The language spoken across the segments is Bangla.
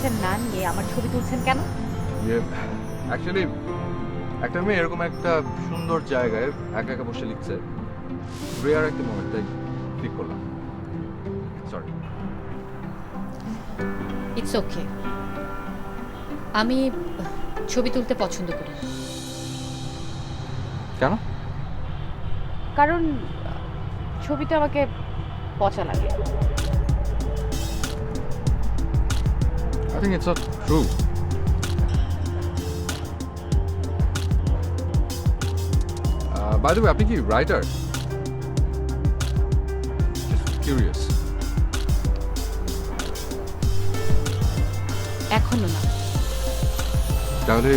পারমিশন না নিয়ে আমার ছবি তুলছেন কেন? অ্যাকচুয়ালি একটা মেয়ে এরকম একটা সুন্দর জায়গায় একা একা বসে লিখছে, রেয়ার একটা মোমেন্ট, তাই ক্লিক করলাম। সরি। It's okay. আমি ছবি তুলতে পছন্দ করি। কেন? কারণ ছবিতে আমাকে পচা লাগে। I think it's not true. By the way, আপনি কি রাইটার? Just curious. এখনো না। তাহলে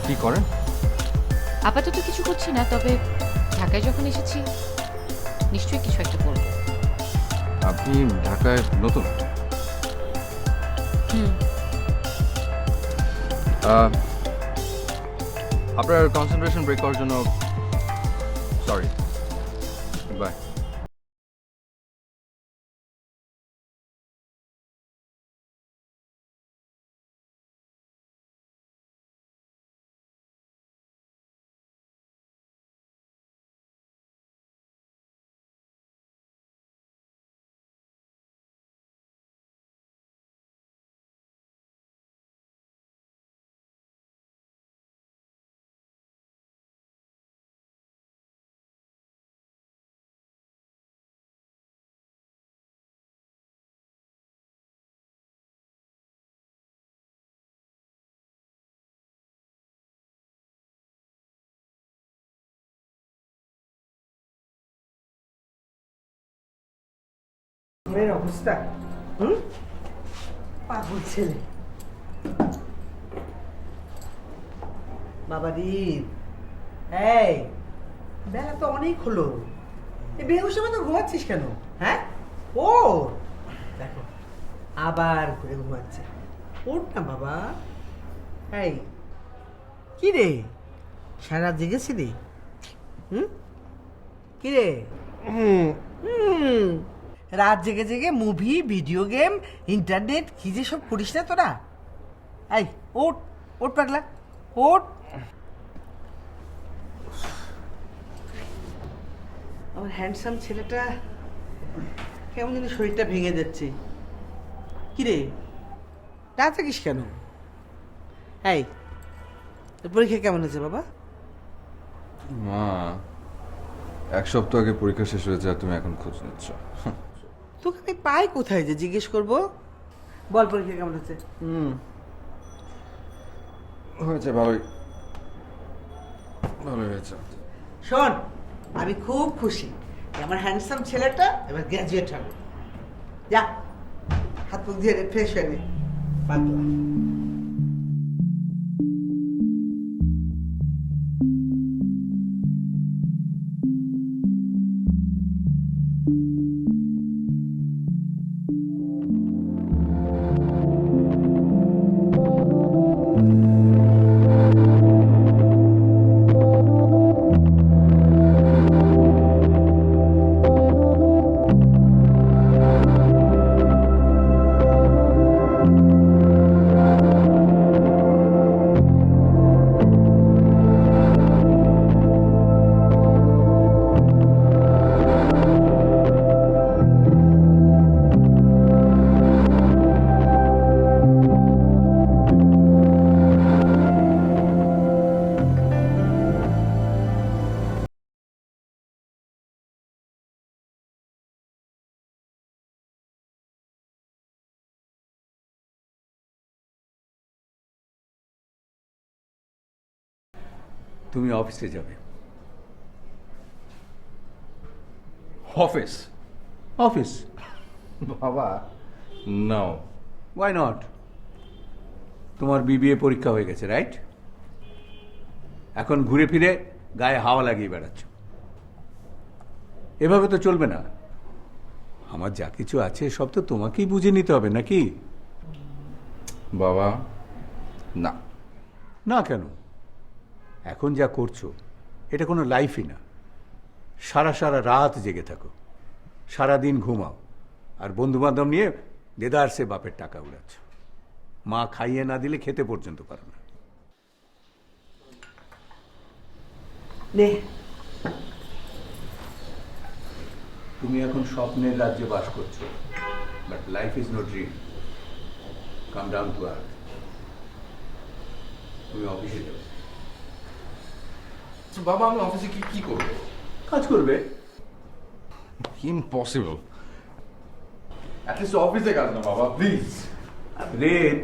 কি করেন? আপাতত কিছু করছি না, তবে ঢাকায় যখন এসেছি নিশ্চয়ই কিছু একটা করবো। আপনি ঢাকায় নতুন? আপনার কনসেন্ট্রেশন ব্রেক করার জন্য সরি। বাই। ঘরের অবস্থা পাগল ছেলে। বাবারি, এই বেলা তো অনেক হলো, এই বেহুশ মতো ঘুমাচ্ছিস কেন? হ্যাঁ ও দেখো আবার করে ঘুমাচ্ছে। ওঠ না বাবা। এই কি রে, সারা জেগেছিলি? কি রে? রাত জেগে জেগে মুভি, ভিডিও গেম, ইন্টারনেট কি যে সব করিস না তোরা। এই ওঠ, ওঠ পাগলা, ওঠ। আমার হ্যান্ডসাম ছেলেটা কেমন যেন শরীরটা ভেঙে যাচ্ছে। কি রে, রাত থাকিস কেন? এই তোর পরীক্ষা কেমন হয়েছে বাবা? মা, এক সপ্তাহ আগে পরীক্ষা শেষ হয়েছে আর তুমি এখন খোঁজ নিচ্ছ? তোকে আমি পাই কোথায় যে জিজ্ঞেস করবো? বল পরীক্ষা কেমন হচ্ছে? হয়েছে, ভালোই ভালোই হয়েছে। শোন, আমি খুব খুশি যে আমার হ্যান্ডসাম ছেলেটা এবার গ্র্যাজুয়েট হবে। যা হাত মুখ দিয়ে ফ্রেশ হয়ে নে পাগলা। তুমি অফিসে যাবে। অফিস? অফিস? বাবা নাও। Why not? তোমার বিবিএ পরীক্ষা হয়ে গেছে, রাইট? এখন ঘুরে ফিরে গায়ে হাওয়া লাগিয়ে বেড়াচ্ছ। এভাবে তো চলবে না। আমার যা কিছু আছে সব তো তোমাকেই বুঝে নিতে হবে, নাকি? বাবা না। না কেন? এখন যা করছো এটা কোনো লাইফই না। সারা সারা রাত জেগে থাকো, সারা দিন ঘুমাও, আর বন্ধু বান্ধব নিয়ে দেদারসে বাপের টাকা উড়াচ্ছ। মা খাইয়ে না দিলে খেতে পর্যন্ত পারে না। নে তুমি এখন স্বপ্নের রাজ্যে বাস করছো, but life is no dream. Come down to earth. তুমি অফিসে যাও, তো বাবা আমি অফিসে কি করবো? কাজ করবে। ইম্পসিবল। অ্যাটলিস্ট অফিসে কাজ না বাবা, প্লিজ। রেড,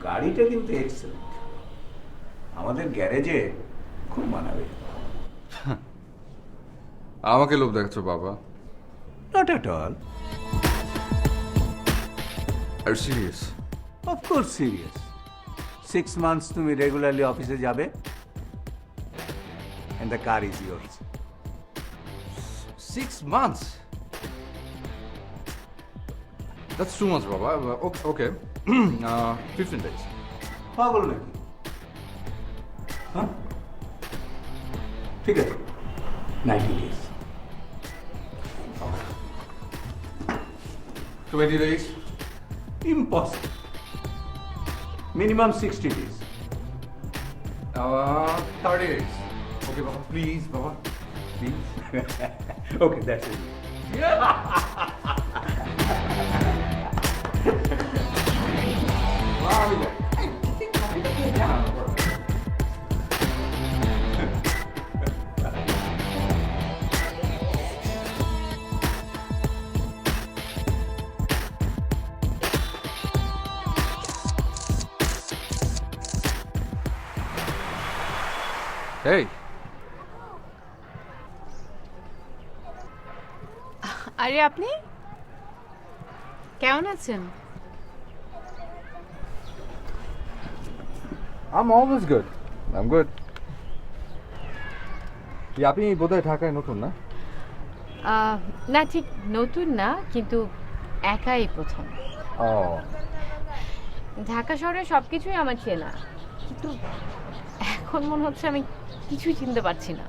গাড়িটা কিন্তু এক্সেলেন্ট, আমাদের গ্যারেজে খুব মানাবে। আমাকে লোভ দেখাচ্ছ বাবা? Not at all. আর সিরিয়াস? Of course serious. 6 months তুমি রেগুলারলি অফিসে যাবে, and the car is yours. 6 months? That's too much, Baba. Okay. 15 days. পাগল নাকি? হ্যাঁ, ঠিক আছে, 90 days. 20 days? Impossible. Minimum 60 days. 30 days. Okay, Baba. Please, Baba. Please. Okay, that's it. Hey. আরে আপনি কেমন আছেন? I'm always good. I'm good. আপনি বোধহয় ঢাকায় নতুন না? না ঠিক নতুন না, কিন্তু একাই প্রথম। ও ঢাকা শহরে সব কিছুই আমার চেনা, কিন্তু এখন মনে হচ্ছে আমি কিছুই চিনতে পারছি না।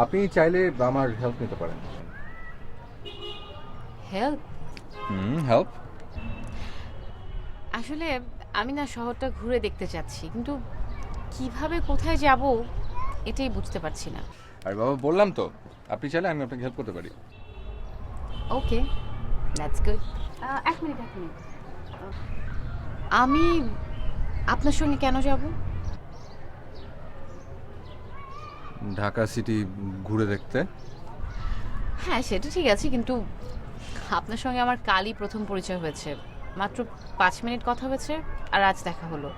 আপনি চাইলে আমার হেল্প নিতে পারেন। হেল্প? হেল্প? আসলে আমি না শহরটা ঘুরে দেখতে চাচ্ছি, কিন্তু কিভাবে কোথায় যাব এটাই বুঝতে পারছি না। আরে বাবা বললাম তো, আপনি চাইলে আমি আপনাকে হেল্প করতে পারি। ওকে, দ্যাটস গুড। এক মিনিট। আমি আপনার সঙ্গে কেন যাব? ঢাকা সিটি ঘুরে দেখতে। হ্যাঁ সেটা ঠিক আছে, কিন্তু আপনার সঙ্গে আমার কালই প্রথম পরিচয় হয়েছে, মাত্র 5 মিনিট কথা হয়েছে, আর আজ দেখা হলো।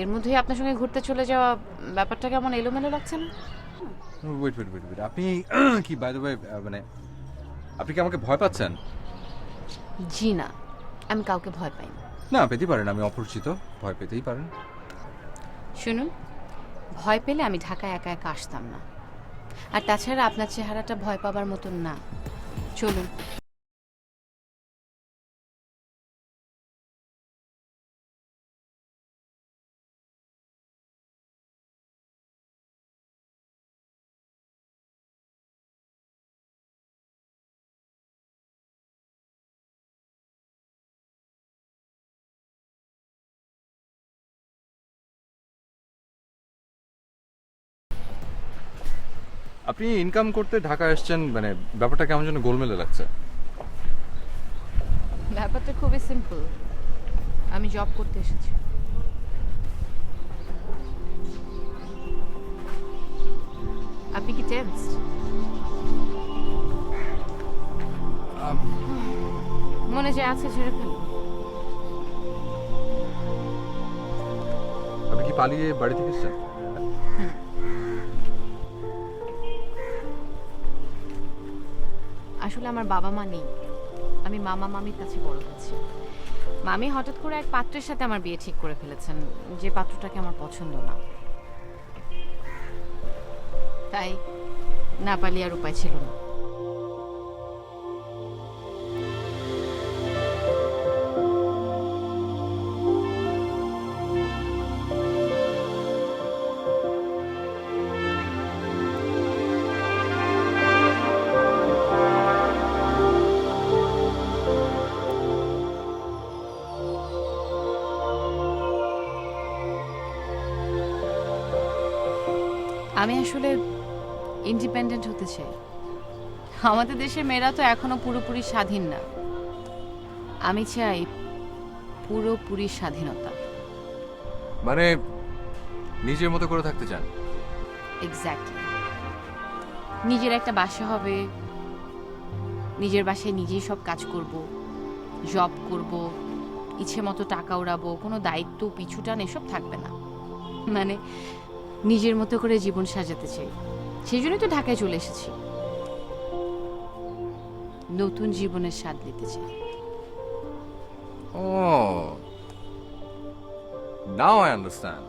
এর মধ্যেই আপনার সঙ্গে ঘুরতে চলে যাওয়া, ব্যাপারটা কেমন এলোমেলো লাগছে না? ওয়েট। আপনি কি বাই দ্য ওয়ে মানে আপনি কি আমাকে ভয় পাচ্ছেন? জি না, আমি কাউকে ভয় পাই না। না পেতে পারেন, আমি অপরিচিত, ভয় পেতেই পারেন। শুনুন, ভয় পেলে আমি ঢাকায় একা একা আসতাম না, আর তাছাড়া আপনার চেহারাটা ভয় পাবার মতন না। চলুন। আপনি ইনকাম করতে ঢাকা আসছেন, মানে ব্যাপারটা কেমন যেন গোলমেলে লাগছে। ব্যাপারটা খুবই সিম্পল, আমি জব করতে এসেছি। আপনি কি টেন্সড? মনে যে আছে ছেড়ে ফেলুন। আপনি কি পালিয়ে বাড়ি থেকে এসেছেন? আসলে আমার বাবা মা নেই, আমি মামা মামির কাছে বড় হয়েছি। মামি হঠাৎ করে এক পাত্রের সাথে আমার বিয়ে ঠিক করে ফেলেছেন, যে পাত্রটাকে আমার পছন্দ না। তাই না পালিয়ে আর উপায় ছিল না। আমি আসলে ইন্ডিপেন্ডেন্ট হতে চাই। আমাদের দেশের মেয়েরা তো এখনো পুরোপুরি স্বাধীন না। আমি চাই পুরোপুরি স্বাধীনতা। মানে নিজের মতো করে থাকতে চান? এক্স্যাক্টলি। নিজের একটা বাসা হবে, নিজের বাসায় নিজেই সব কাজ করব, জব করব, ইচ্ছে মতো টাকা উড়াবো, কোনো দায়িত্ব পিছুটান এসব থাকবে না। মানে নিজের মতো করে জীবন সাজাতে চাই। সেই জন্যই তো ঢাকায় চলে এসেছি, নতুন জীবনের স্বাদ নিতে চাই। Oh, now I understand.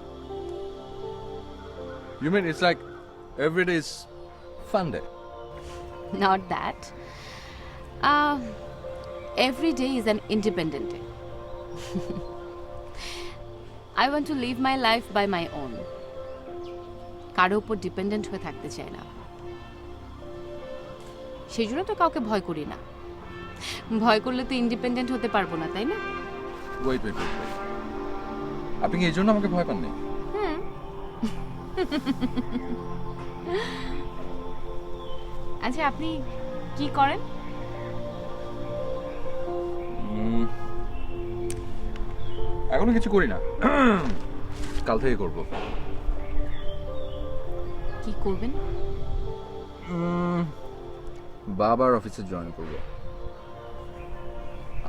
You mean it's like every day is fun day? Not that. Every day is an independent day. I want to live my life by my own. কারো উপর ডিপেন্ডেন্ট হয়ে থাকতে চাই না। সেই জন্য তো কাউকে ভয় করি না। ভয় করলে তো ইন্ডিপেন্ডেন্ট হতে পারবো না, তাই না? Wait. আপনি কি এই জন্য আমাকে ভয় পাননি? আচ্ছা, আপনি কি করেন? এখনো কিছু করি না, কাল থেকে করব। কি করবেন? বাবার অফিসে জয়েন করব।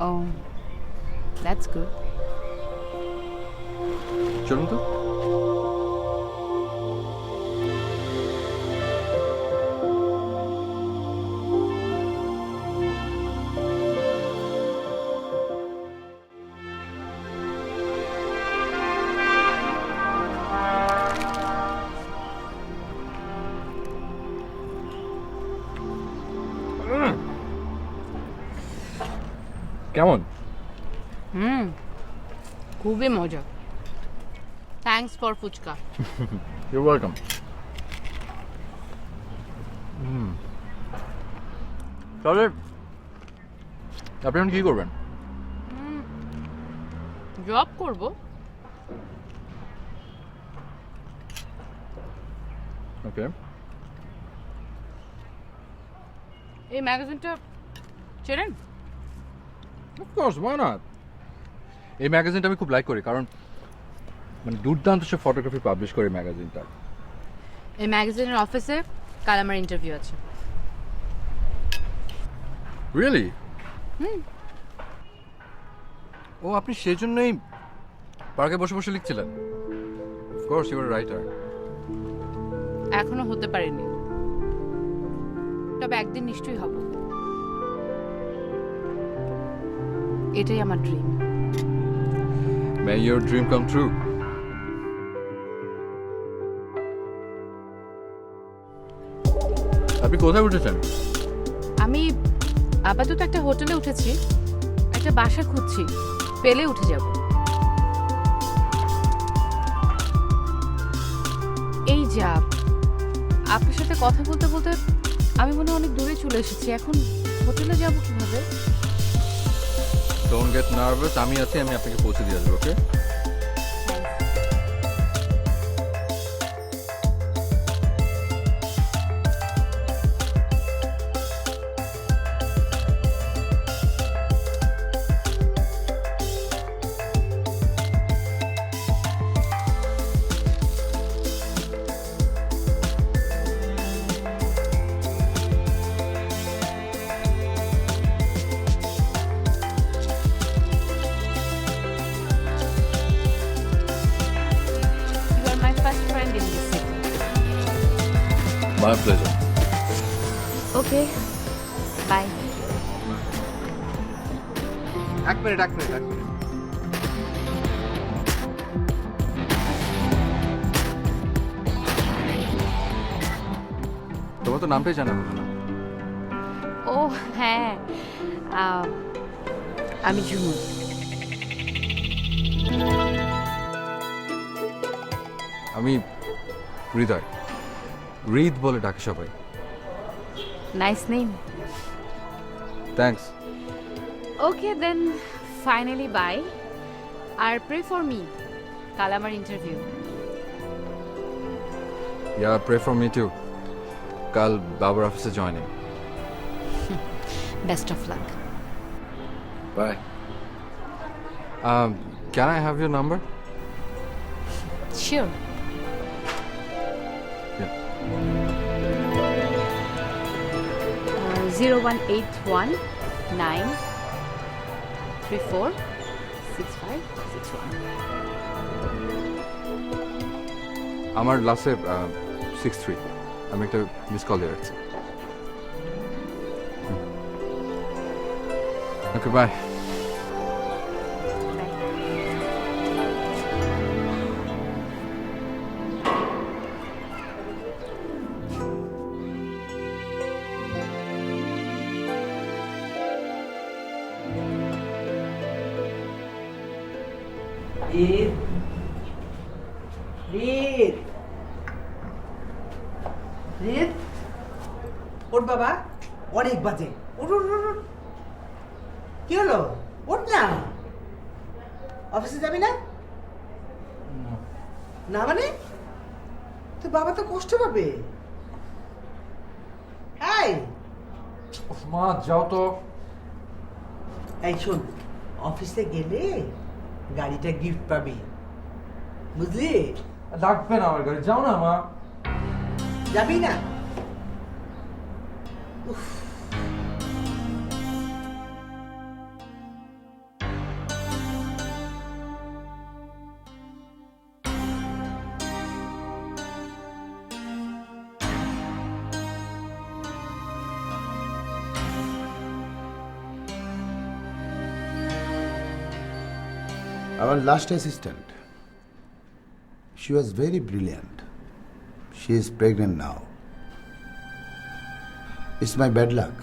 Oh, that's good. চলুন তো। কেমন? খুবই মজা। Thanks for fuchka. You're welcome. তাহলে আপনি এখন কি করবেন? জব করব। ওকে। এই ম্যাগাজিনটা চেনেন? Of course, why not? এই ম্যাগাজিনটা আমি খুব লাইক করি, কারণ মানে দুর্দান্ত সব ফটোগ্রাফি পাবলিশ করে ম্যাগাজিনটা। এই ম্যাগাজিনের অফিসে কাল আমার ইন্টারভিউ আছে। রিয়েলি? ও, আপনি সেজন্যই পার্কে বসে বসে লিখছিলেন? Of course you are writer. এখনো হতে পারেনি, তবে একদিন নিশ্চয়ই হব। এটাই আমার dream. May your dream come true. আপনি কোথায় উঠেছেন? আমি আপাতত একটা হোটেলে উঠেছি, একটা বাসা খুঁজছি, পেলে উঠে যাব। এই যা, আপনার সাথে কথা বলতে বলতে আমি মনে হয় অনেক দূরে চলে এসেছি। এখন হোটেলে যাব কিভাবে? ডোন্ট গেট নার্ভাস, আমি আছি, আমি আপনাকে পৌঁছে দিয়ে আসবো। ওকে? You are my first friend in this city. My pleasure. Okay, bye. এক মিনিট। তোমার তো নামটাই জানা হলো না। ও হ্যাঁ, আমি ঝুমুর। আমি হৃদয়, হৃদ বলে ডাকে সবাই। Nice name. Thanks. Okay, then finally bye. আর pray for me. কাল আমার interview. Yeah, pray for me too. কাল বাবার অফিসে joining. Best of luck. Bye. Can I have your number? Sure. Yeah. 01819346561। আমার লাস্টে 63। আমি একটা মিস কল দিয়ে রাখছি। Okay bye. রিত রিত রিত ওঠ বাবা, অনেক বাজে। ওঠ ওঠ ওঠ, ওঠ। কি হলো? ওঠ না, অফিসে যাবি না? না মানে তো বাবা তো কষ্ট পাবে। এই মা যাও তো। এই শোন, অফিসে গেলে গাড়িটা গিফট পাবি, বুঝলি? লাগবে না আমার গাড়ি, যাও না মা। যাবি না? উফ। Our last assistant, she was very brilliant. She is pregnant now. It's my bad luck.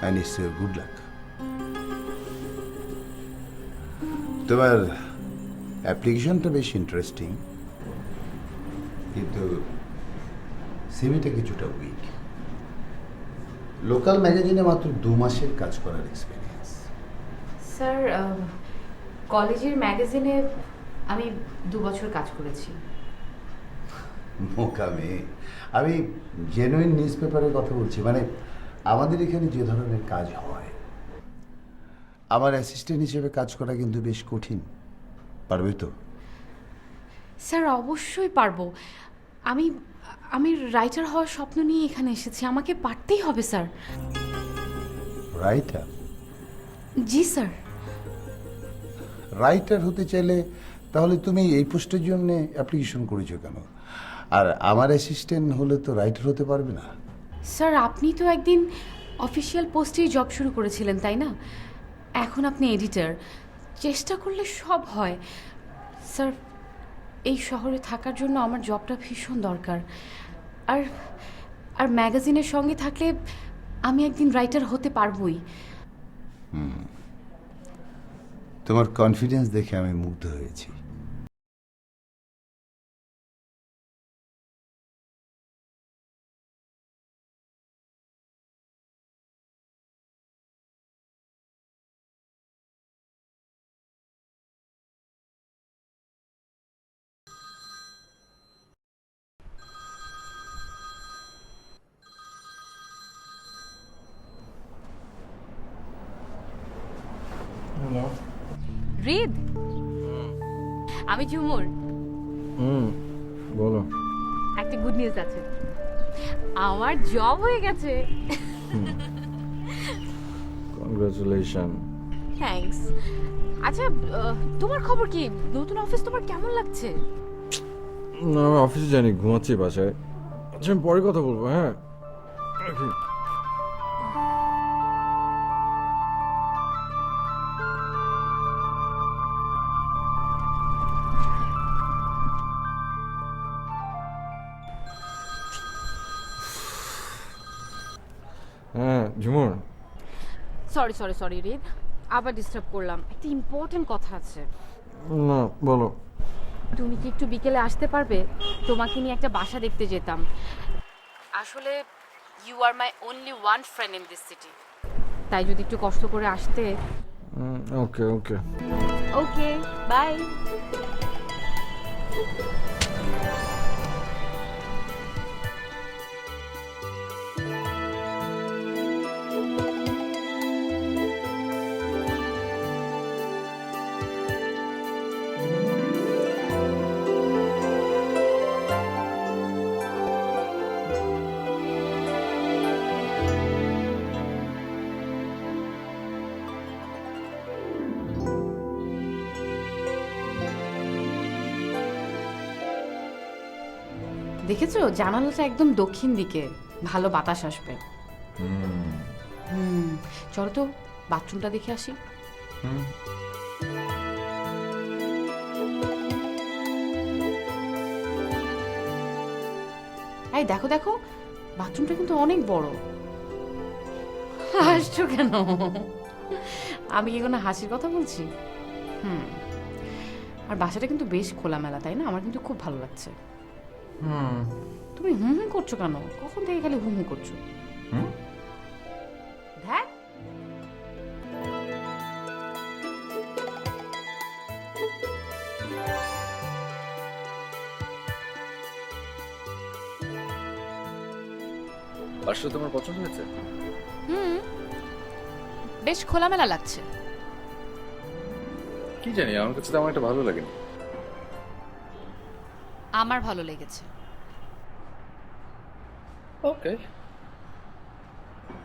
And it's your good luck. তোমার অ্যাপ্লিকেশনটা বেশ ইন্টারেস্টিং, কিন্তু সিভিটা কিছুটা উইক। লোকাল ম্যাগাজিনে মাত্র 2 মাসের কাজ করার এক্সপিরিয়েন্স। স্যার, কলেজের ম্যাগাজিনে আমি 2 বছর কাজ করেছি। মোকামে আমি জেনুইন নিউজ পেপারের কথা বলছি, মানে আমাদের এখানে যে ধরনের কাজ হয়। আমার অ্যাসিস্ট্যান্ট হিসেবে কাজ করা কিন্তু বেশ কঠিন, পারবে তো? স্যার অবশ্যই পারবো। আমি আমি রাইটার হওয়ার স্বপ্ন নিয়ে এখানে এসেছি, আমাকে পারতেই হবে স্যার। রাইটার? জি স্যার। রাইটার হতে চাইলে তাহলে তুমি এই পোস্টের জন্য অ্যাপ্লিকেশন করেছো কেন? আর আমার অ্যাসিস্ট্যান্ট হলে তো রাইটার হতে পারবে না। স্যার আপনি তো একদিন অফিসিয়াল পোস্টেই জব শুরু করেছিলেন, তাই না? এখন আপনি এডিটর। চেষ্টা করলে সব হয় স্যার। এই শহরে থাকার জন্য আমার জবটা ভীষণ দরকার। আর আর ম্যাগাজিনের সঙ্গে থাকলে আমি একদিন রাইটার হতে পারবই। তোমার কনফিডেন্স দেখে আমি মুগ্ধ হয়েছি। রিদ, আমি ঝুমুর। বলো। একটা গুড নিউজ আছে, আমার জব হয়ে গেছে। কংগ্রাচুলেশন। থ্যাঙ্কস। আচ্ছা, তোমার খবর কি? নতুন অফিস তোমার কেমন লাগছে? না, আমি অফিসে জানি, ঘুমাচ্ছি বাসায়। আচ্ছা আমি পরে কথা বলবো, হ্যাঁ? রাখি। হ্যাঁ ঝুমুর। সরি সরি সরি রিদ, আবার ডিস্টার্ব করলাম। একটা ইম্পর্টেন্ট কথা আছে। না বলো। তুমি কি একটু বিকেলে আসতে পারবে? তোমাকে নিয়ে একটা বাসা দেখতে যেতাম। আসলে you are my only one friend in this city, তাই যদি একটু কষ্ট করে আসতে। Okay okay. Okay, bye. দেখেছো জানালাটা একদম দক্ষিণ দিকে, ভালো বাতাস আসবে। চলো তো বাথরুমটা দেখে আসি। এই দেখো দেখো, বাথরুমটা কিন্তু অনেক বড়। হাসছো কেন? আমি কি কোনো হাসির কথা বলছি? আর বাসাটা কিন্তু বেশ খোলামেলা, তাই না? আমার কিন্তু খুব ভালো লাগছে। তুমি হুম হুম করছো কেন? কখন থেকে খালি হুম হুম করছো? ধ্যাৎ। বাসটা তোমার পছন্দ হয়েছে? বেশ খোলামেলা লাগছে। কি জানি, আমার কাছে তেমন একটা ভালো লাগেনি। আমার ভালো লেগেছে। ওকে।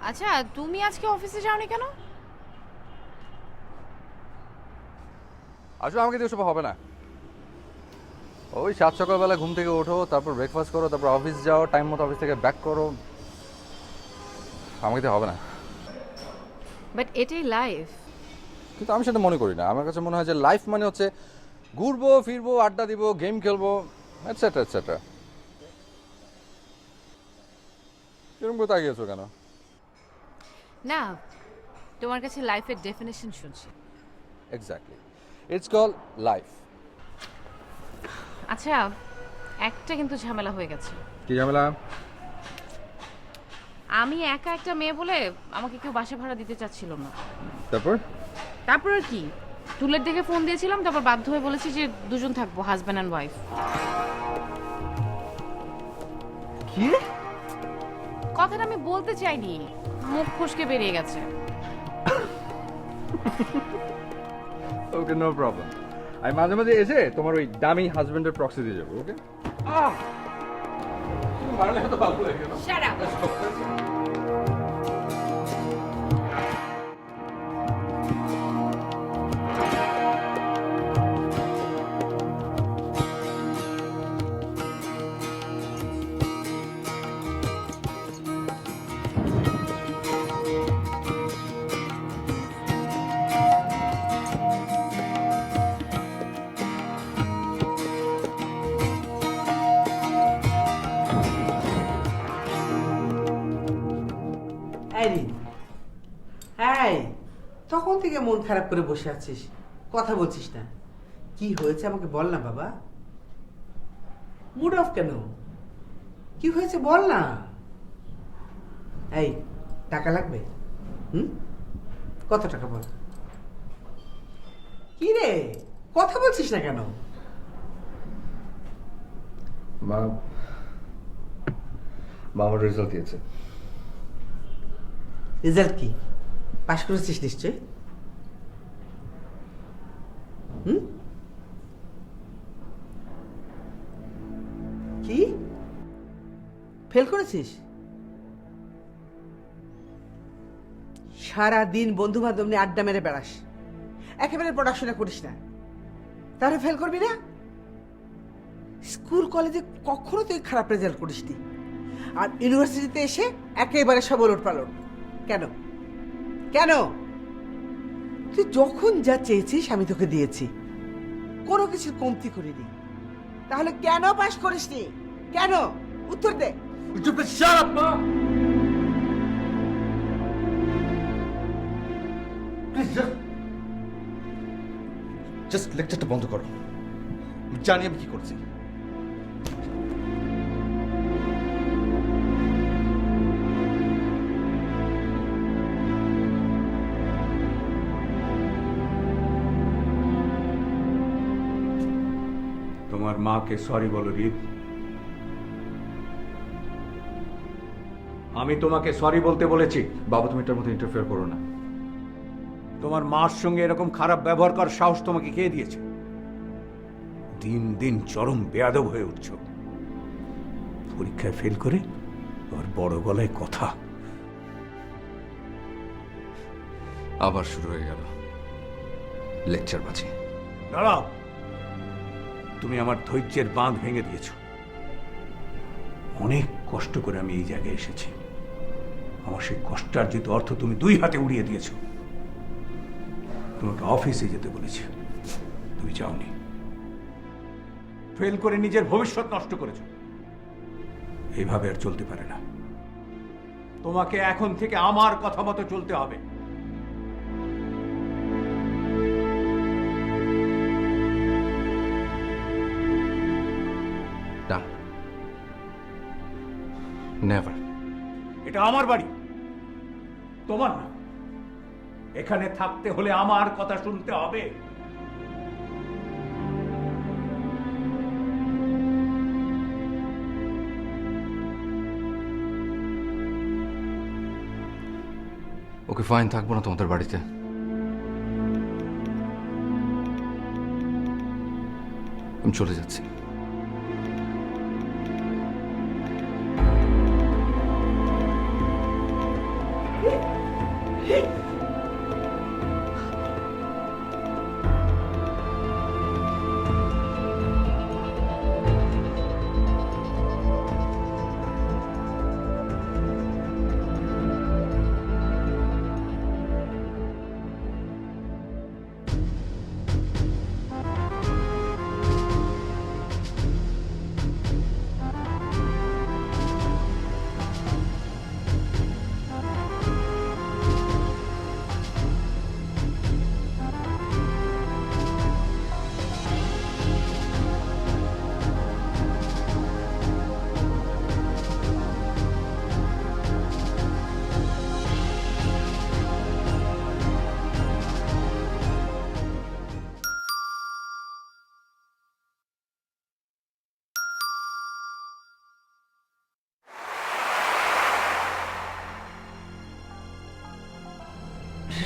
আচ্ছা, তুমি আজকে অফিসে যাওনি কেন? আসলে আমাকে দিয়ে ওসব হবে না। ওই 7 সকালবেলা ঘুম থেকে ওঠো, তারপর ব্রেকফাস্ট করো, তারপর অফিস যাও, টাইম মতো অফিস থেকে ব্যাক করো। আমাকে দিয়ে হবে না। বাট এটাই লাইফ। কিন্তু আমি সেটা মনে করি না। আমার কাছে মনে হয় যে লাইফ মানে হচ্ছে ঘুরবো ফিরবো, আড্ডা দিব, গেম খেলবো, এটসেট্রা এটসেট্রা। কিরকম করে তাকিয়েছো কেন? না, তোমার কাছে লাইফের ডেফিনেশন শুনছি। Exactly, it's call life. আচ্ছা, একটা কিন্তু ঝামেলা হয়ে গেছে। কি ঝামেলা? আমি একা একটা মেয়ে বলে আমাকে কেউ বাসা ভাড়া দিতে চাচ্ছিল না। তারপর? তারপর আর কি, টুলের দেখে ফোন দিয়েছিলাম, তারপর বাধ্য হয়ে বলেছি যে দুজন থাকবো, হাজব্যান্ড অ্যান্ড ওয়াইফ। কি? কথাটা আমি বলতে চাইনি, মুখ ফসকে বেরিয়ে গেছে। ওকে, নো প্রবলেম। আমি মাঝে মাঝে এসে তোমার ওই দামি হাজবেন্ডের প্রক্সি দিয়ে যাবো। ওকে? মারলে তো ভালো লাগে না? Shut up! এই রে, এই তখন থেকে মন খারাপ করে বসে আছিস, কথা বলছিস না। কি হয়েছে আমাকে বল না বাবা। মুড অফ কেন? কি হয়েছে বল না। এই, টাকা লাগবে? কত টাকা বল। কি রে, কথা বলছিস না কেন? মা আমার রেজাল্ট দিয়েছে। রেজাল্ট কি? পাশ করেছিস নিশ্চয়? কি ফেল করেছিস? সারা দিন বন্ধু বান্ধব নিয়ে আড্ডা মেরে বেড়াস, একেবারে পড়াশোনা করিস না, তাহলে ফেল করবি না? স্কুল কলেজে কখনো তুই খারাপ রেজাল্ট করিসনি, আর ইউনিভার্সিটিতে এসে একেবারে সব ওলট পালট। কেন কেন? তুই যখন যা চেয়েছিস আমি তোকে দিয়েছি, কোনো কিছুর কমতি করিনি, তাহলে কেন পাশ করিসনি? কেন? উত্তর দে। Shut up, Ma! Please, just লেকচারটা বন্ধ করো। আমি জানি আমি কি করছি। তোমার মাকে সরি বলো রিদ। আমি তোমাকে সরি বলতে বলেছি। বাবা তুমি এটার মধ্যে ইন্টারফেয়ার করো না। তোমার মার সঙ্গে এরকম খারাপ ব্যবহার করার সাহস তোমাকে কে দিয়েছে? দিন দিন চরম বেয়াদব হয়ে উঠছ। পরীক্ষায় ফেল করে আর বড় গলায় কথা। আবার শুরু হয়ে গেল লেকচার বাজি। দাঁড়াও, তুমি আমার ধৈর্যের বাঁধ ভেঙে দিয়েছ। অনেক কষ্ট করে আমি এই জায়গায় এসেছি। আমার সেই কষ্টার্জিত অর্থ তুমি 2 হাতে উড়িয়ে দিয়েছ। তোমাকে অফিসে যেতে বলেছি, তুমি যাওনি। ফেল করে নিজের ভবিষ্যৎ নষ্ট করেছ। এইভাবে আর চলতে পারে না। তোমাকে এখন থেকে আমার কথা মতো চলতে হবে। না, নেভার। এটা আমার বাড়ি, তোমার না। এখানে থাকতে হলে আমার কথা শুনতে হবে। ওকে ফাইন, থাকবো না তোমাদের বাড়িতে। আমি চলে যাচ্ছি।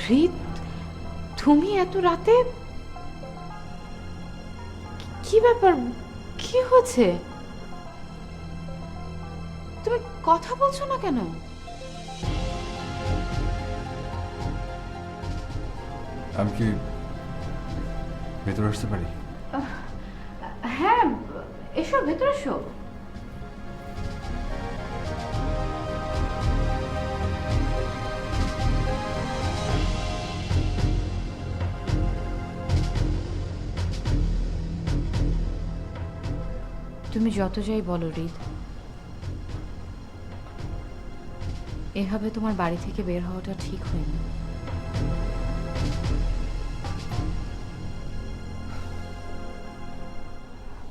রিত, তুমি এত রাতে? কি ব্যাপার? কি হয়েছে? তুমি কথা বলছো না কেন? আমি কি ভেতরে আসতে পারি? হ্যাঁ, এসো, ভেতরে এসো। তুমি যত যাই বলো রিদ, এভাবে তোমার বাড়ি থেকে বের হওয়াটা ঠিক হয়নি।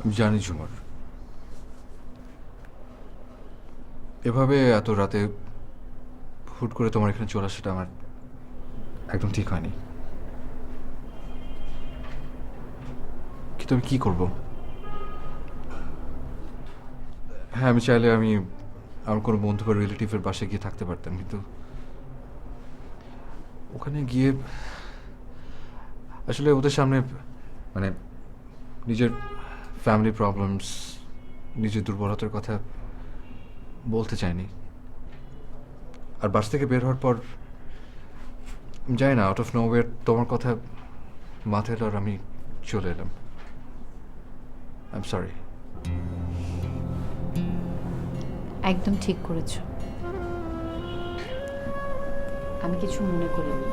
আমি জানি ঝুমর, এভাবে এত রাতে হুট করে তোমার এখানে চলে আসাটা আমার একদম ঠিক হয়নি। কিন্তু আমি কি করব? হ্যাঁ, আমি চাইলে আমি আমার কোনো বন্ধু বা রিলেটিভের বাসায় গিয়ে থাকতে পারতাম, কিন্তু ওখানে গিয়ে আসলে ওদের সামনে মানে নিজের ফ্যামিলি প্রবলেমস, নিজের দুর্বলতার কথা বলতে চাইনি। আর বাস থেকে বের হওয়ার পর আমি জানি না, আউট অফ নোওয়্যার তোমার কথা মাথায় এলো আর আমি চলে এলাম। I am sorry. একদম ঠিক করেছো। আমি কিছু মনে করিনি।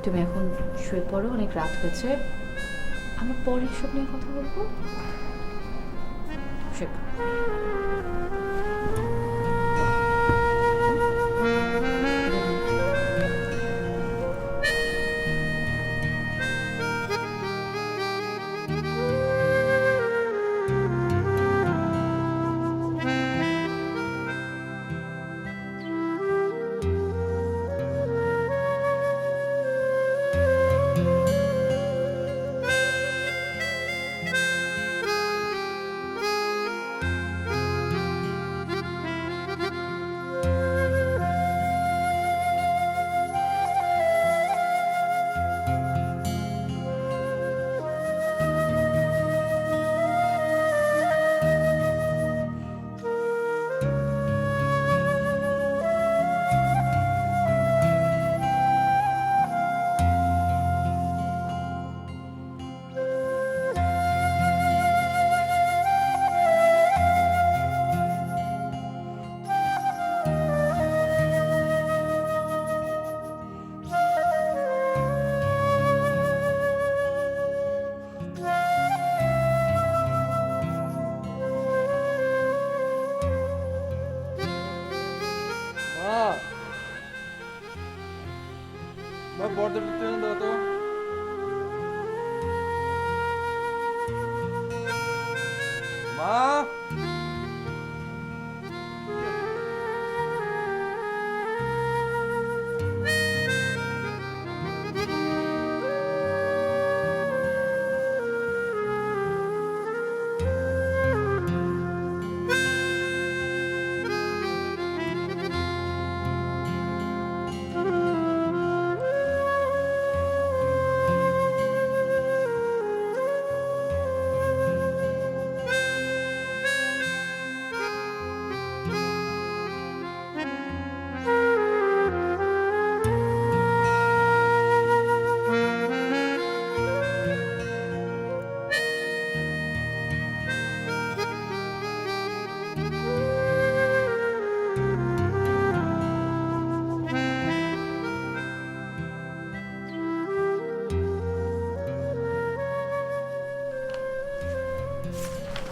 তুমি এখন শুয়ে পড়ো, অনেক রাত হয়েছে। আমরা পরে এসব নিয়ে কথা বলবো। শুয়ে পড়ো। বর্দাটা ট্রেন দাও তো। মা,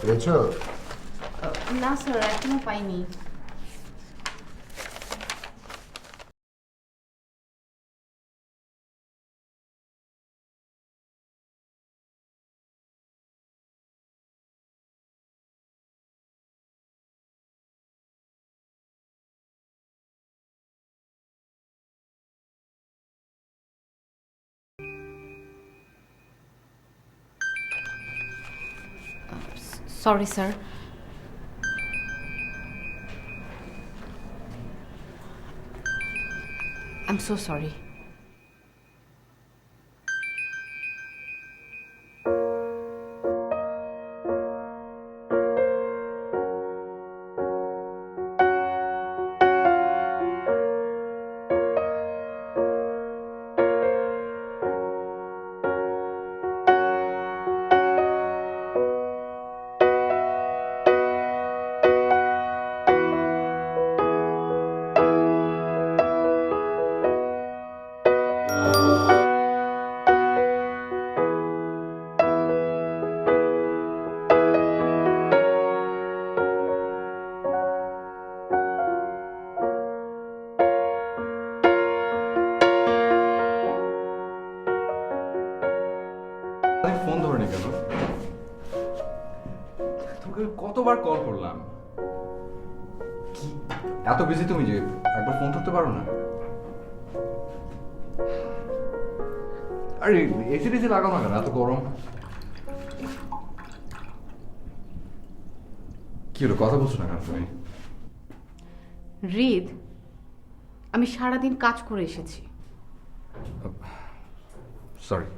পেয়েছো? না স্যার, এখনো পাইনি। Sorry sir. I am so sorry. Phone ধরনি কেন? তোকে কতবার কল করলাম, কি এত বিজি তুমি যে একবার ফোন ধরতে পারো না? আরে এসি টেসি লাগাও না কেন, এত গরম। কি হলো, কথা বলছো না কেন তুমি? হৃদ, আমি সারাদিন কাজ করে এসেছি। সরি।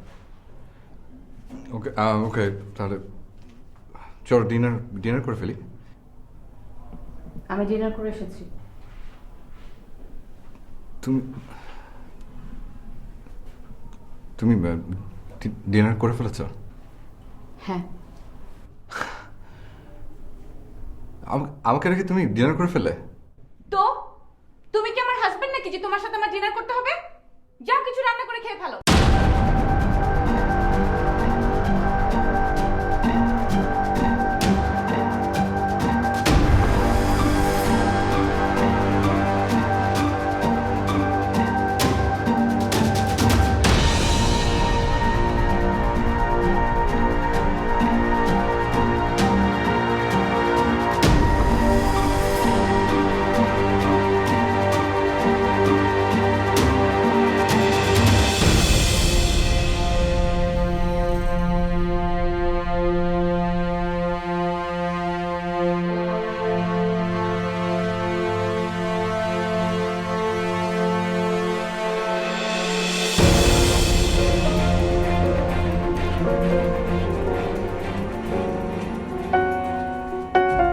ওকে ওকে, তাহলে চলো ডিনার ডিনার করে ফেলি। আমি ডিনার করে এসেছি। তুমি তুমি ডিনার করে ফেলেছ? হ্যাঁ। আমাকে রেখে তুমি ডিনার করে ফেলে? তো তুমি কি আমার হাজবেন্ড নাকি যে তোমার সাথে আমার ডিনার করতে হবে? যা কিছু রান্না করে খেয়ে ফেলো।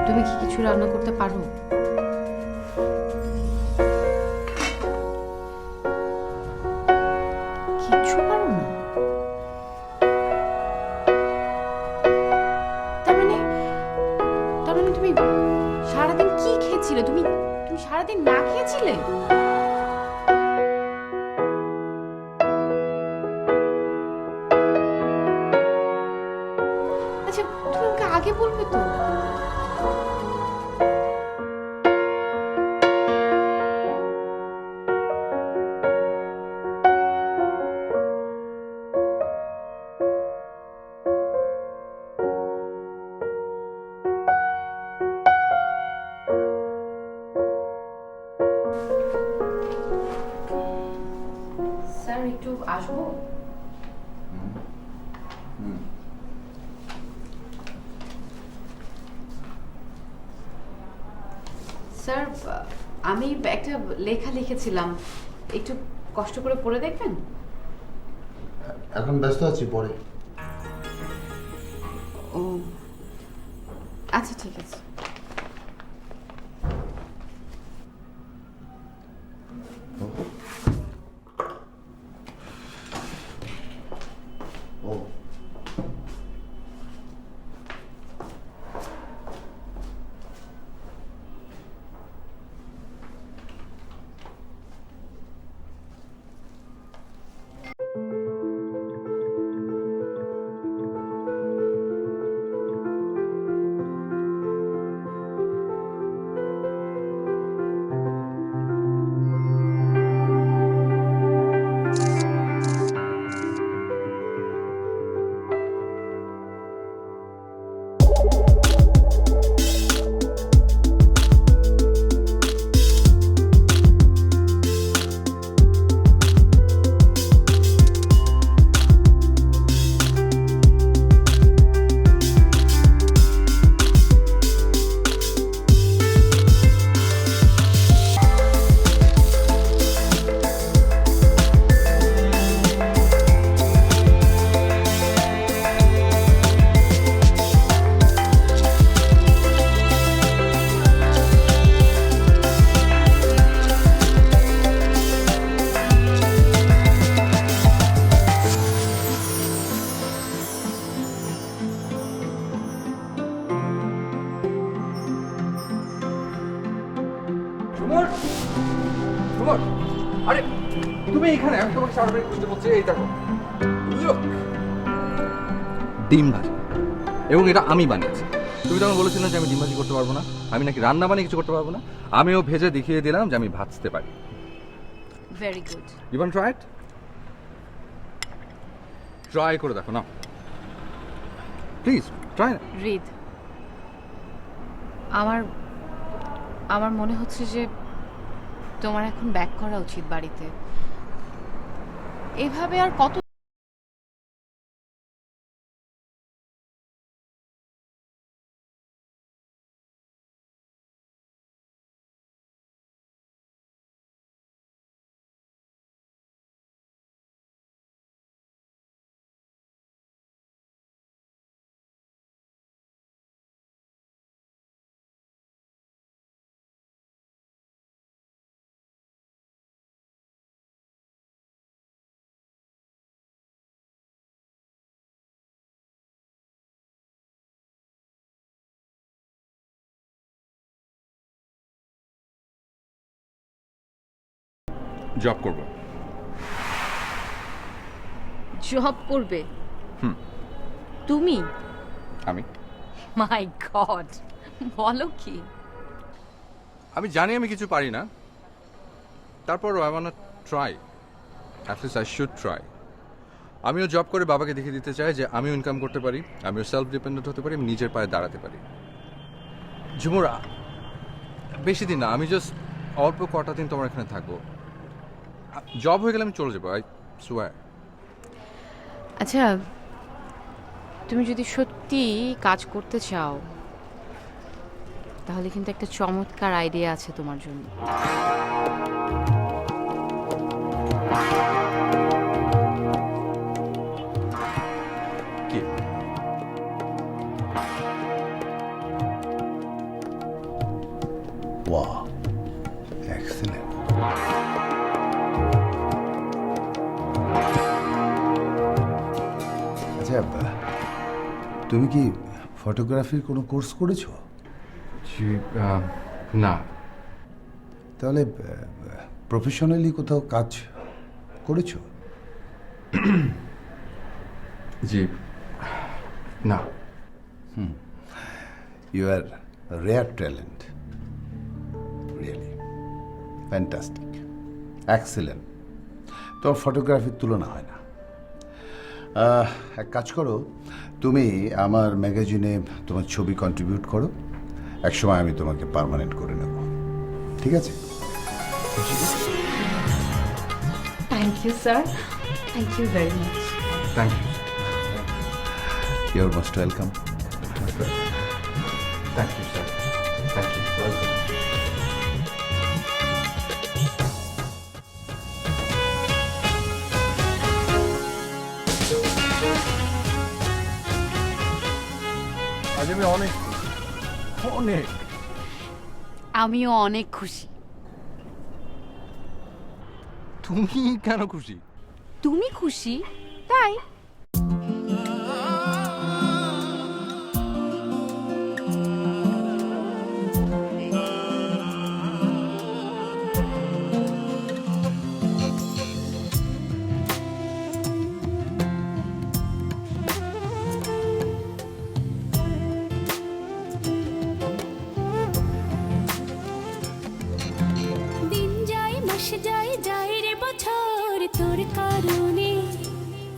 তুমি কি কিছু রান্না করতে পারো? কিছু পারো না? তার মানে তুমি সারাদিন কি খেয়েছিলে? তুমি তুমি সারাদিন না খেয়েছিলে? আচ্ছা, তুমি আমাকে আগে বলবে তো। স্যার একটু আসবো? স্যার আমি একটা লেখা লিখেছিলাম, একটু কষ্ট করে পড়ে দেখবেন? এখন ব্যস্ত আছি, পরে। ও আচ্ছা ঠিক আছে। ও ঝুমুর, ঝুমুর, আরে তুমি এখানে, আমি তোমাকে সারাদিন খুঁজতে বলছি। এই দেখো, Look! ডিম ভাজি, এবং এটা আমি বানিয়েছি। তুমি তখন বলেছিলে যে আমি ডিম ভাজি করতে পারবো না, আমি নাকি রান্না বানিয়ে কিছু করতে পারবো না। আমিও ভেজে দেখিয়ে দিলাম যে আমি ভাজতে পারি। Very good. You want try it? Try করে দেখো না, প্লিজ ট্রাই। রিদ, আমার আমার মনে হচ্ছে যে তোমার এখন ব্যাক করা উচিত বাড়িতে। এভাবে আর কত জব করবো। জব করবে? হুম। তুমি? আমি মাই গড, বলো কি? আমি জানি আমি কিছু পারি না, তারপরও I want try, at least I should try. আমিও জব করে বাবাকে দেখিয়ে দিতে চাই যে আমিও ইনকাম করতে পারি, আমিও সেলফ ডিপেন্ডেন্ট হতে পারি, আমি নিজের পায়ে দাঁড়াতে পারি। ঝুমুর, বেশি দিন না, আমি জাস্ট অল্প কটা দিন তোমার এখানে থাকবো। জব হয়ে গেলে আমি চলে যাবো, আই সোয়ার। আচ্ছা, তুমি যদি সত্যি কাজ করতে চাও তাহলে কিন্তু একটা চমৎকার আইডিয়া আছে তোমার জন্য। কি? Wow, excellent. আচ্ছা, তুমি কি ফটোগ্রাফির কোনো কোর্স করেছো? না। তাহলে প্রফেশনালি কোথাও কাজ করেছো? জি না। You are rare talent, really fantastic, excellent. তোমার ফটোগ্রাফির তুলনা হয় না। এক কাজ করো, তুমি আমার ম্যাগাজিনে তোমার ছবি কন্ট্রিবিউট করো, একসময় আমি তোমাকে পার্মানেন্ট করে নেব, ঠিক আছে? তাই thank you sir, thank you very much. Thank you your most welcome. Thank you sir, thank you, welcome. আজ আমি অনেক অনেক আমিও অনেক খুশি। তুমি কেন খুশি? তুমি খুশি তাই? দিন যায় মাস যায় যায় রে বছর তোর কারণে,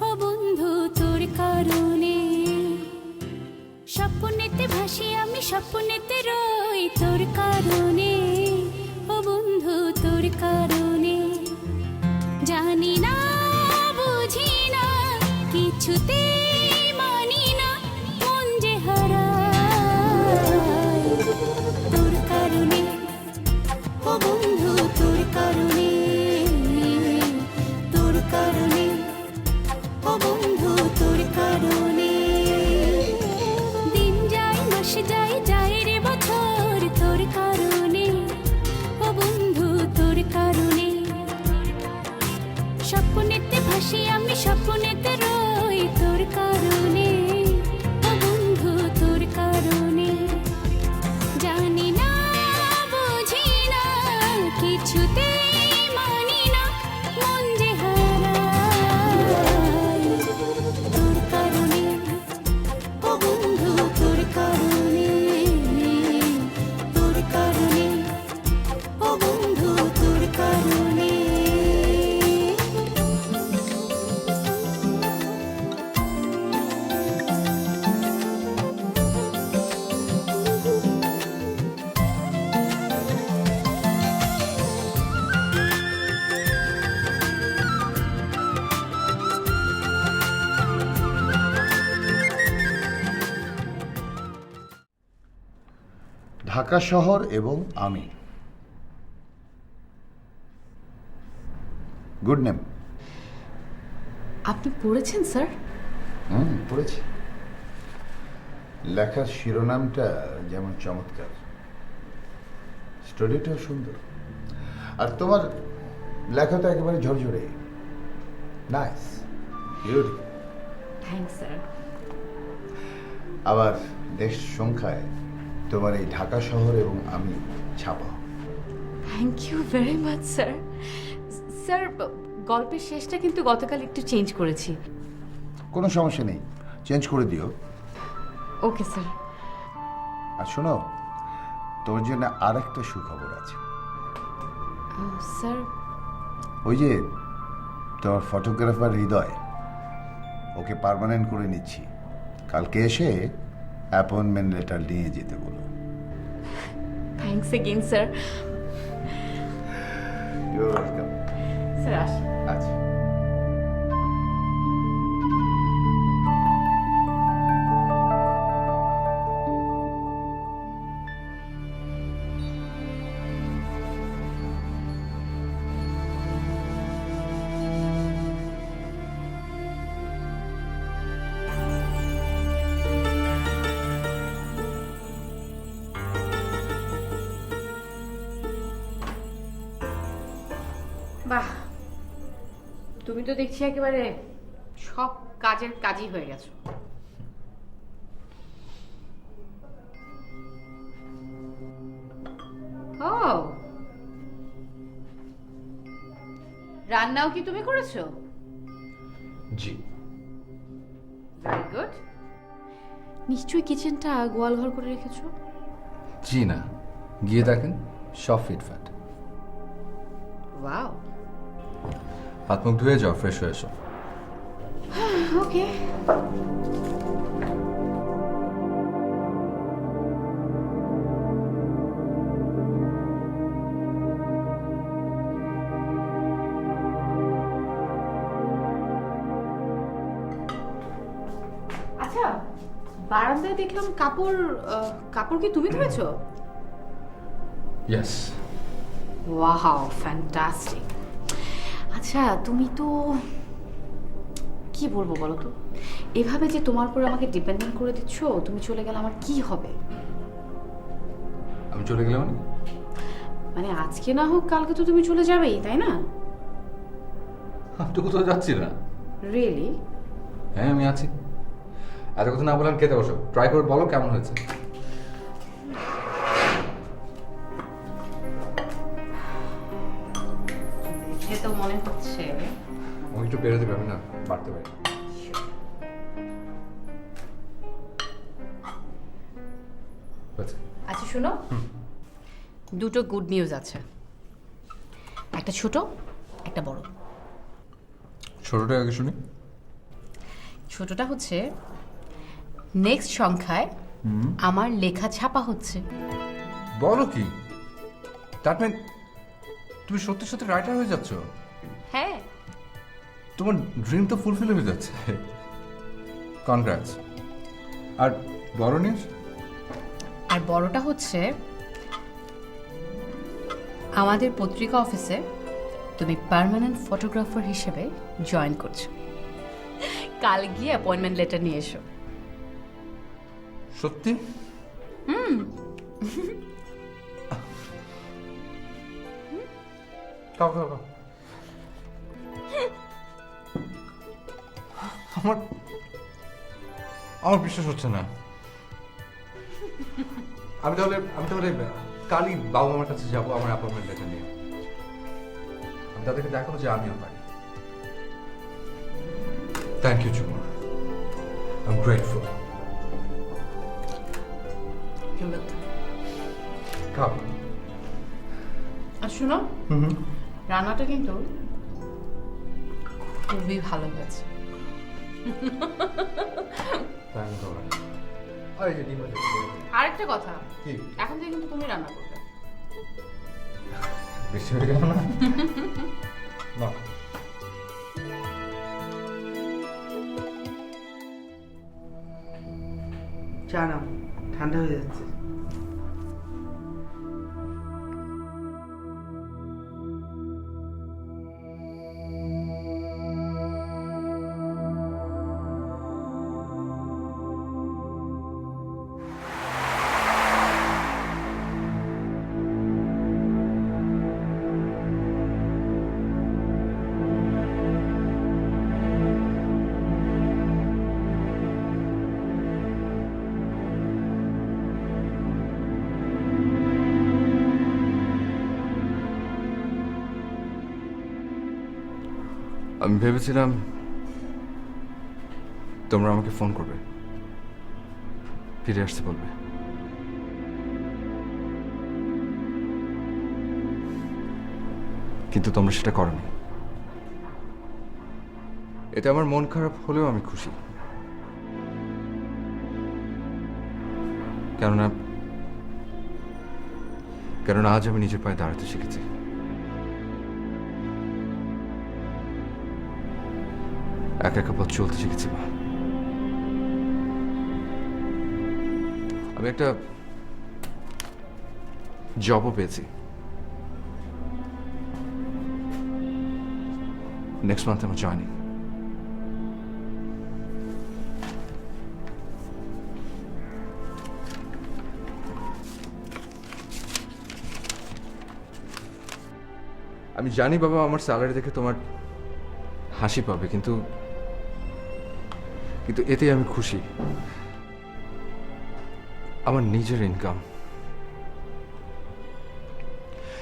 ও বন্ধু তোর কারণে। স্বপ্নেতে ভাসি আমি স্বপ্নেতে রই তোর কারণে, ও বন্ধু তোর কারণে। জানি না বুঝি না কিছুতে মানি না মন যে হারায় তোর কারণে, ও বন্ধু তোর কারণে, তোর কারণে, ও বন্ধু তোর কারণে। দিন যায় মাস যায় যায় রে বছর তোর কারণে, ও বন্ধু তোর কারণে। স্বপ্নেতে ভাসি আমি স্বপ্নেতে রই তোর কারণে, ও বন্ধু তোর কারণে। জানি না বুঝি না কিছুতে মানি না মন যে হারায় তোর কারণে, ও বন্ধু তোর কারণে, তোর কারণে, ও বন্ধু তোর কারণে। ঢাকা শহর এবং আমি, গুড নেম। আপনি পড়েছেন স্যার? পড়েছি। লেখার শিরোনামটা যেমন চমৎকার, স্টোরিটাও সুন্দর, আর তোমার লেখা তো একেবারে ঝরঝরে, নাইস, বিউটিফুল। Thanks sir. আবার দেশ সংখ্যায় তোমার এই ঢাকা শহর এবং আমি ছাপা। Thank you very much sir. Sir গল্পের শেষটা কিন্তু গতকাল একটু চেঞ্জ করেছি। কোনো সমস্যা নেই, চেঞ্জ করে দিও। Okay sir. আর শোনো, তোর জন্য আর একটা সুখবর আছে। স্যার ওই যে তোমার ফটোগ্রাফার হৃদয়, ওকে পার্মানেন্ট করে নিচ্ছি। কালকে এসে অ্যাপয়েন্টমেন্ট লেটার নিয়ে যেতে বলো। Thanks again sir. You welcome. Sir আসি। আচ্ছা। বাহ, তুমি তো দেখছি একেবারে সব কাজের কাজই হয়ে গেছো। ও, রান্নাও কি তুমি করেছো? জি। Very good. নিশ্চয়ই কিচেনটা গোয়ালঘর করে রেখেছো। জি না, গিয়ে দেখেন সব ফিটফাট। ওয়াও। হাত মুখ ধুয়ে যাও, ফ্রেশ হয়ে এসো। ওকে। আচ্ছা, বারান্দায় দেখলাম কাপড় কাপড় কি তুমি ধুয়েছো? ইয়েস। Wow, fantastic. আচ্ছা, তুমি তো কি বলবো বলো তো, এভাবে যে তোমার উপর আমাকে ডিপেন্ডেন্ট করে দিচ্ছ, তুমি চলে গেলে আমার কি হবে? আমি চলে গেলাম মানে আজকে না হোক কালকে তো তুমি চলে যাবেই, তাই না? আমি তো কোথাও যাচ্ছি না। রিয়েলি? হ্যাঁ, আমি আছি। এত কথা না বললাম, খেতে বসো। ট্রাই করে বলো কেমন হয়েছে। দেখে তো মনে হচ্ছে। আমি একটু বেরোতে পারবি না, বাড়তে পারি। হয়েছে। আচ্ছা শোনো, দুটো গুড নিউজ আছে, একটা ছোট একটা বড়। ছোটটা আগে শুনি। ছোটটা হচ্ছে নেক্সট সংখ্যায় আমার লেখা ছাপা হচ্ছে। বলো কি? দ্যাট মিন তুমি সত্যি সত্যি রাইটার হয়ে যাচ্ছ? হ্যাঁ। তোমার ড্রিম তো ফুলফিল হয়ে যাচ্ছে। কনগ্রাটস। আর বড় নিউজ? আর বড়টা হচ্ছে আমাদের পত্রিকা অফিসে তুমি পার্মানেন্ট ফটোগ্রাফার হিসেবে জয়েন করছো। কাল গিয়ে অ্যাপয়েন্টমেন্ট লেটার নিয়ে এসো। সত্যি? খাও খাও খাও। আমার আমার বিশ্বাস হচ্ছে না। আমি তাহলে কালই বাবা মার কাছে যাবো আমার অ্যাপয়েন্টমেন্ট লেটার নিয়ে। আমি তাদেরকে দেখাবো যে আমিও পারি। Thank you Jhumur, I am grateful. খাও। আর শোনো, রান্নাটা কিন্তু খুবই ভালো হয়েছে। আরেকটা কথা, কি? এখন থেকে কিন্তু তুমি রান্না করবে। বেশি হয়ে গেল না? না। চা নাও, ঠান্ডা হয়ে যাচ্ছে। আমি ভেবেছিলাম তোমরা আমাকে ফোন করবে, ফিরে আসতে বলবে। কিন্তু তোমরা সেটা করনি। এতে আমার মন খারাপ হলেও আমি খুশি। কেননা আজ আমি নিজের পায়ে দাঁড়াতে শিখেছি। একা একা পথ চলতে শিখেছি মা। আমি একটা জবও পেয়েছি। নেক্সট মান্থ আমার জয়নিং। আমি জানি বাবা আমার স্যালারি দেখে তোমার হাসি পাবে, কিন্তু এতেই আমি খুশি। আমার নিজের ইনকাম।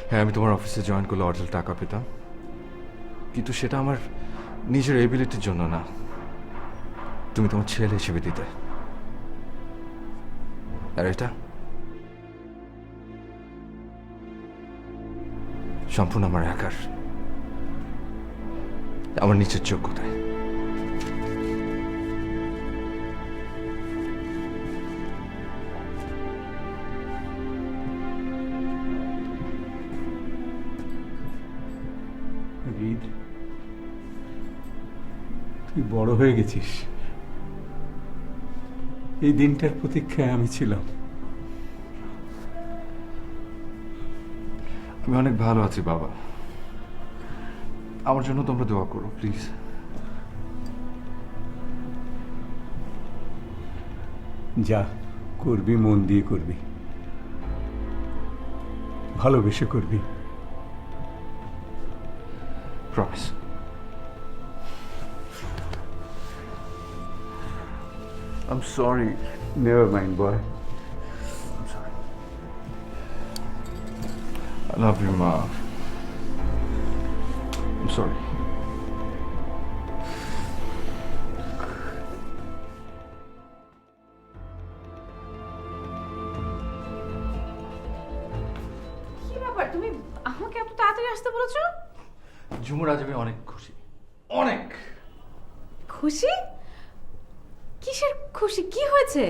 হ্যাঁ, আমি তোমার অফিসে জয়েন করলে অর্ধেক টাকা পেতাম, কিন্তু সেটা আমার নিজের এবিলিটির জন্য না, তুমি তোমার ছেলে হিসেবে দিতে। আর এটা সম্পূর্ণ আমার একার, আমার নিচের যোগ্যতায়। রিদ, তুই বড় হয়ে গেছিস। এই দিনটার প্রতীক্ষায় আমি ছিলাম। আমি অনেক ভালো আছি বাবা, আমার জন্য তোমরা দোয়া করো প্লিজ। যা করবি মন দিয়ে করবি, ভালোবেসে করবি। Promise. I'm sorry. Never mind boy. I'm sorry. I love you, Ma. I'm sorry. কি ব্যাপার, তুমি আমাকে এত তাড়াতাড়ি আসতে বলেছো? ঝুমুর, আজ আমি অনেক খুশি, অনেক খুশি? কিসের খুশি? কি হয়েছে?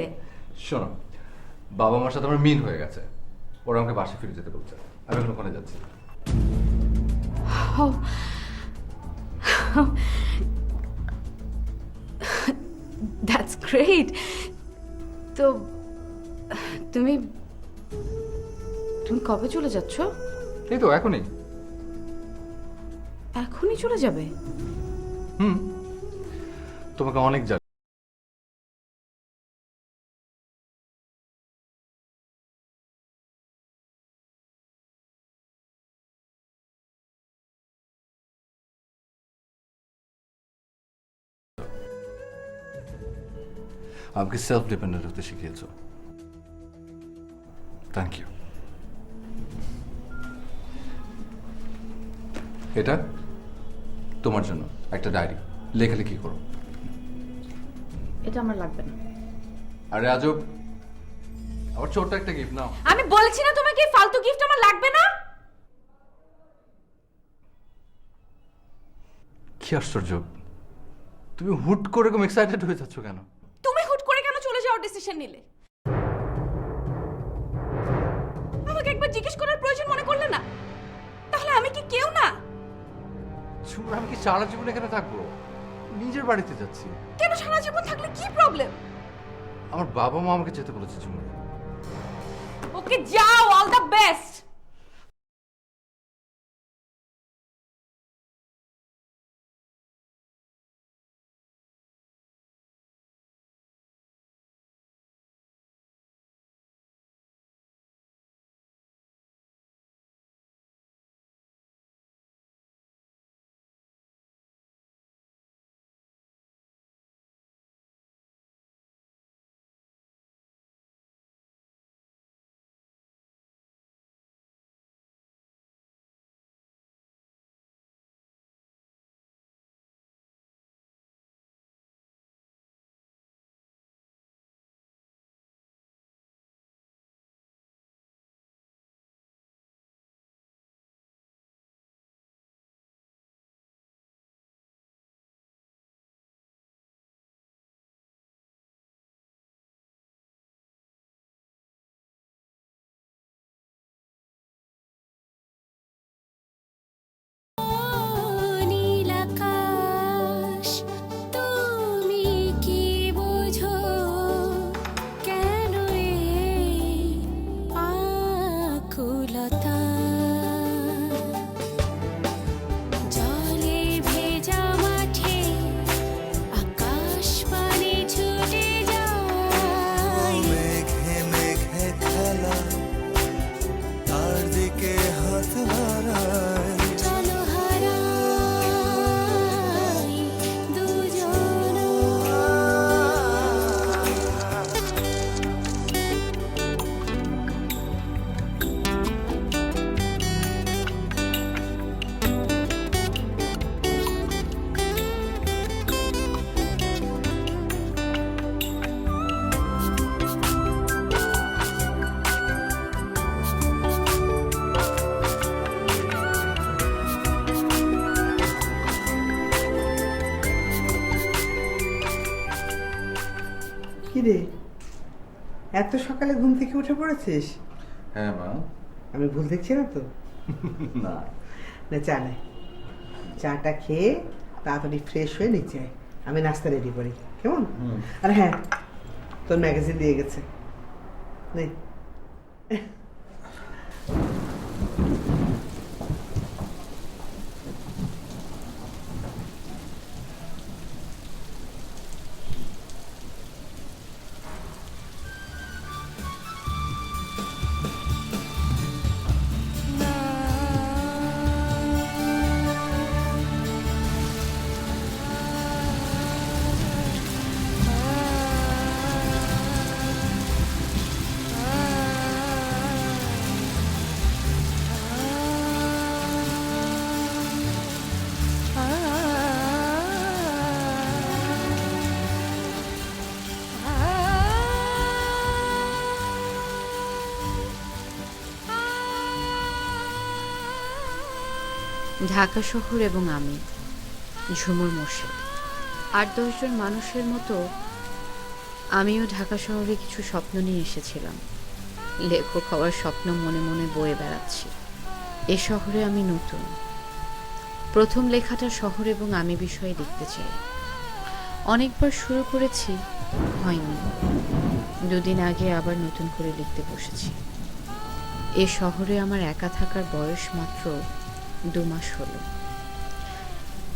শোনো, বাবা মার সাথে আমার মিল হয়ে গেছে, ওরা আমাকে বাসে ফিরে যেতে বলছে। আমি এখন ওখানে যাচ্ছি। That's great. তো তুমি তুমি কবে চলে যাচ্ছ? এই তো এখনই। এখনই চলে যাবে? তোমাকে অনেক আমাকে সেলফ ডিপেন্ডেন্ট হতে শিখিয়েছো। Thank you. এটা তোমার জন্য একটা ডায়েরি, লেখালেখি করো। এটা আমার লাগবে না। আরে আজব, আবার ছোট্ট একটা গিফট নাও। আমি বলেছি না তোমাকে এই ফালতু গিফট আমার লাগবে না। কি আশ্চর্য, তুমি হুট করে এরকম এক্সাইটেড হয়ে যাচ্ছ কেন? তুমি হুট করে কেন চলে যাওয়ার ডিসিশন নিলে? আমাকে একবার জিজ্ঞেস করার প্রয়োজন মনে করলে না? তাহলে আমি কি কেউ না? ঝুমুর, আমি কি সারা জীবন এখানে থাকবো? নিজের বাড়িতে যাচ্ছি। কেন সারা জীবন থাকলে কি প্রবলেম? আমার বাবা মা আমাকে যেতে বলেছে ঝুমুর। ওকে যাও, অল দ্য বেস্ট। নীল আকাশ, তুমি কি বোঝো কেন এই আকুলতা? জলে ভেজা মাঠে আকাশ পানে ছুটে যায়। মেঘে মেঘে খেলা, তার দিকে হাত বাড়ায়। চলো হারাই দুজন। কি রে, এত সকালে ঘুম থেকে উঠে পড়েছিস? হ্যাঁ মা। আমি ভুল দেখছি না তো? না, না, চা নেই। চাটা খেয়ে তাড়াতাড়ি ফ্রেশ হয়ে নিচে আয়, আমি নাস্তা রেডি করি, কেমন? আর হ্যাঁ, তোর ম্যাগাজিন দিয়ে গেছে। নে। ঢাকা শহর এবং আমি, ঝুমুর মোর্শেদ, ৮-১০ জন মানুষের মতো আমিও ঢাকা শহরে কিছু স্বপ্ন নিয়ে এসেছিলাম। লেখক হওয়ার স্বপ্ন মনে মনে বয়ে বেড়াচ্ছি। এ শহরে আমি নতুন। প্রথম লেখাটা শহর এবং আমি বিষয়ে লিখতে চাই। অনেকবার শুরু করেছি, হয়নি। ২ দিন আগে আবার নতুন করে লিখতে বসেছি। এ শহরে আমার একা থাকার বয়স মাত্র ২ মাস হলো।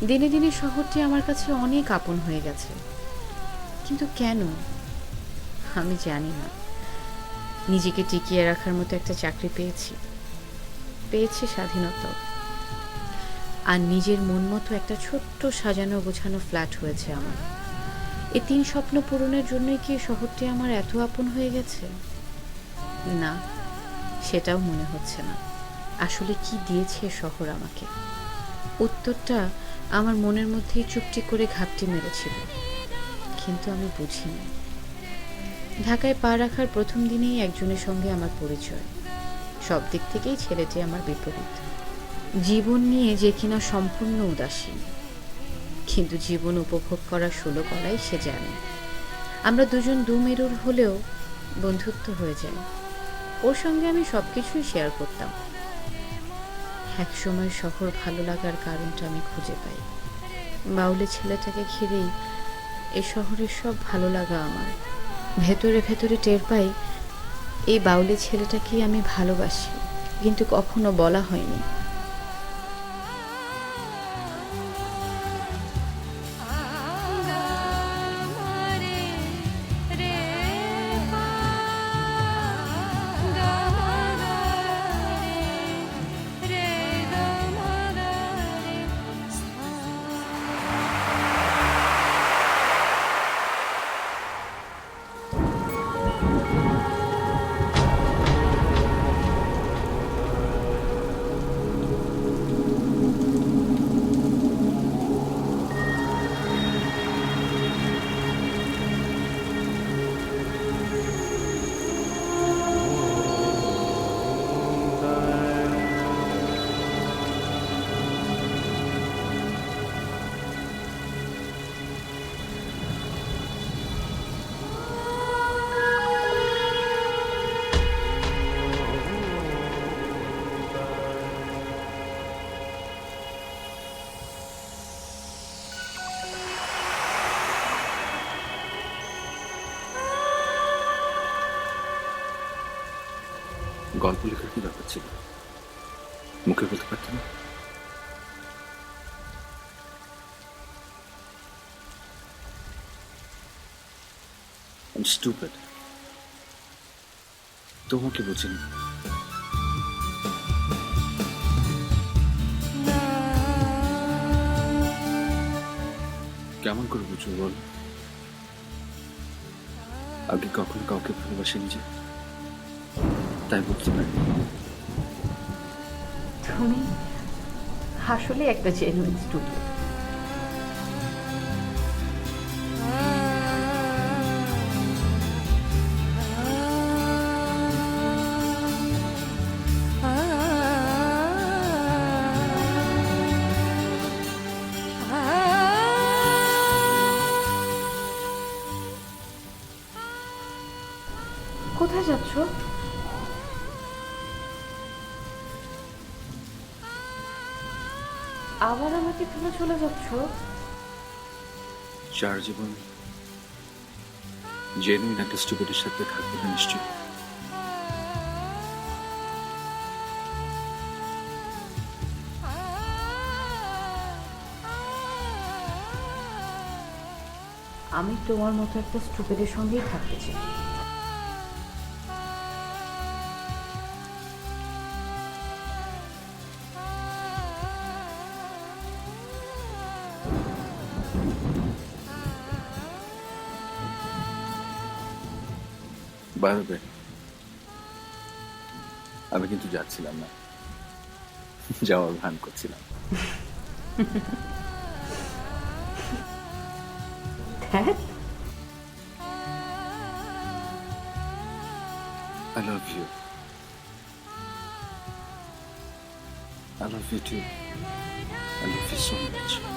দিনে দিনে শহরটি আমার কাছে অনেক আপন হয়ে গেছে, কিন্তু কেন আমি জানি না। নিজেকে টিকিয়ে রাখার মতো একটা চাকরি পেয়েছি স্বাধীনতা, আর নিজের মন মতো একটা ছোট্ট সাজানো গোছানো ফ্ল্যাট হয়েছে আমার। এই ৩ স্বপ্ন পূরণের জন্যই কি শহরটি আমার এত আপন হয়ে গেছে? না, সেটাও মনে হচ্ছে না। আসলে কি দিয়েছে শহর আমাকে? উত্তরটা আমার মনের মধ্যেই চুপটি করে ঘাপটি মেরেছিল, কিন্তু আমি বুঝিনি। ঢাকায় পা রাখার প্রথম দিনেই একজনের সঙ্গে আমার পরিচয়। সব দিক থেকেই ছেলেটি আমার বিপরীত। জীবন নিয়ে যে কিনা সম্পূর্ণ উদাসীন, কিন্তু জীবন উপভোগ করা শুরু করাই সে জানে। আমরা দুজন মেরুর হলেও বন্ধুত্ব হয়ে যায়। ওর সঙ্গে আমি সবকিছুই শেয়ার করতাম। একসময় শহর ভালো লাগার কারণটা আমি খুঁজে পাই। বাউলে ছেলেটাকে ঘিরেই এ শহরের সব ভালো লাগা আমার। ভেতরে ভেতরে টের পাই এই বাউলে ছেলেটাকেই আমি ভালোবাসি, কিন্তু কখনো বলা হয়নি। গল্প লেখার কি ব্যাপার ছিল? মুখে বলতে পারতি না? I'm stupid. তোমাকে বুঝিনি। কেমন করে বুঝবো বল? আগে কখনো কাউকে ভালোবাসেনি যে, তাই বুঝতে পারি। তুমি আসলে একটা জেনুইন স্টুডেন্ট। কোথায় যাচ্ছ? আবার আমাকে ফেলে চলে যাচ্ছ? যার জীবন জেনুইন একটা স্টুপিডের সাথে থাকবো না নিশ্চয়ই। আমি তোমার মতো একটা স্টুপিডের সঙ্গেই থাকতে চাই। বাইরে আমি কিন্তু যাচ্ছিলাম না, যাওয়ার ভান করছিলাম। I love you. I love you too. I love you so much.